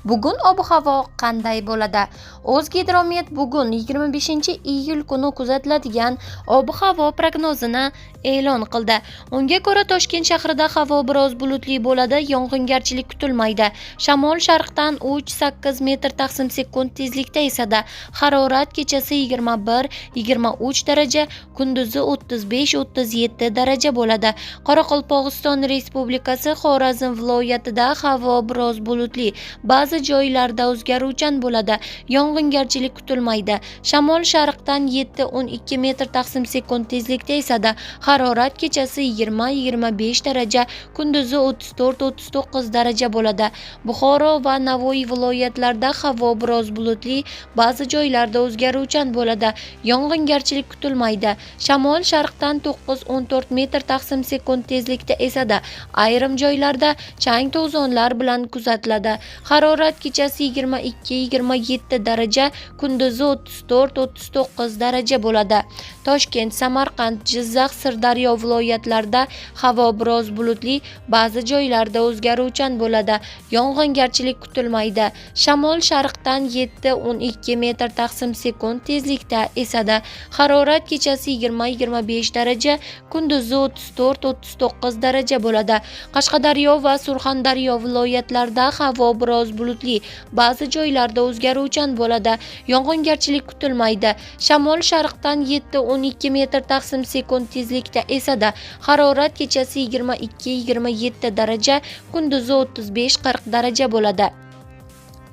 Bugun ob-havo qanday bo'ladi? O'zgidromet bugun 25-iyul kuni kuzatiladigan ob-havo prognozini e'lon qildi. Unga ko'ra Toshkent shahrida havo biroz bulutli bo'ladi, yog'ingarchilik kutilmaydi. Shamol sharqdan 3-8 metr/sekund tezlikda esadi. Harorat kechasi 21-23 daraja, kunduzi 35-37 daraja bo'ladi. Qoraqalpog'iston Respublikasi Xorazm viloyatida havo biroz bulutli, ba'zi joylarda o'zgaruvchan bo'ladi. Yog'ingarchilik kutilmaydi. Shamol sharqdan 7-12 metr/sekund tezlikda esadi. Harorat kechasi 20-25 daraja, kunduzi 34-39 daraja bo'ladi. Buxoro va Navoiy viloyatlarida havo biroz bulutli, ba'zi joylarda o'zgaruvchan bo'ladi. Yog'ingarchilik kutilmaydi. Shamol sharqdan 9-14 metr/sekund tezlikda esadi. Ayrim joylarda chang to'zonlar bilan kuzatiladi. Harorat kechasi 22-27 daraja, kunduzi 34-39 daraja bo'ladi. Toshkent, Samarqand, Jizzax, Sirdaryo viloyatlarida havo biroz bulutli, ba'zi joylarda o'zgaruvchan bo'ladi. Yog'ingarchilik kutilmaydi. Shamol sharqdan 7-12 metr/sekund tezlikda esadi. Harorat kechasi 20-25 daraja, kunduzi 34-39 daraja bo'ladi. Qashqadaryo va Surxondaryo viloyatlarida havo biroz bulutli, ba'zi joylarda o'zgaruvchan bo'ladi. Yog'ingarchilik kutilmaydi. Shamol sharqdan 7-12 metr/sekund tezlikda esadi. Harorat kechasi 22-27 daraja, kunduzi 35-40 daraja bo'ladi.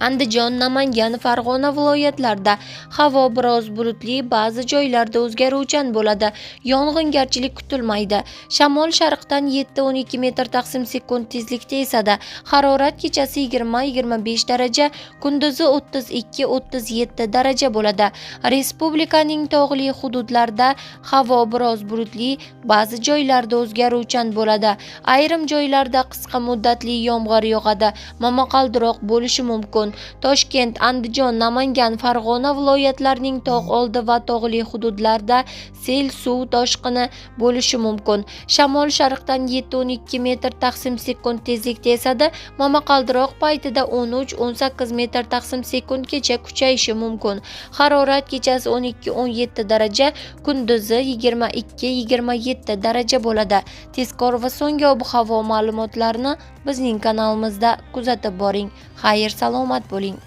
Andijon, Namangan, Farg'ona viloyatlarida havo biroz bulutli, ba'zi joylarda o'zgaruvchan bo'ladi. Yog'ingarchilik kutilmaydi. Shamol sharqdan 7-12 metr/sekund tezlikda esadi. Harorat kechasi 20-25 daraja, kunduzi 32-37 daraja bo'ladi. Respublikaning tog'li hududlarida havo biroz bulutli, ba'zi joylarda o'zgaruvchan bo'ladi. Ayrim joylarda qisqa muddatli yomg'ir yog'adi. Momaqaldiroq bo'lishi mumkin. Toshkent, Andijon, Namangan, Farg'ona viloyatlarining tog' oldi va tog'li hududlarida sel, suv toshqini bo'lishi mumkin. Shamol sharqdan 7-12 metr/sekund tezlikda esadi. Momaqaldiroq paytida 13-18 metr/sekundgacha kuchayishi mumkin. Harorat kechasi 12-17 daraja, kunduzi 22-27 daraja bo'ladi. Tezkor va so'nggi ob-havo ma'lumotlarini bizning kanalimizda kuzatib boring. Xayr, salomat bo'ling.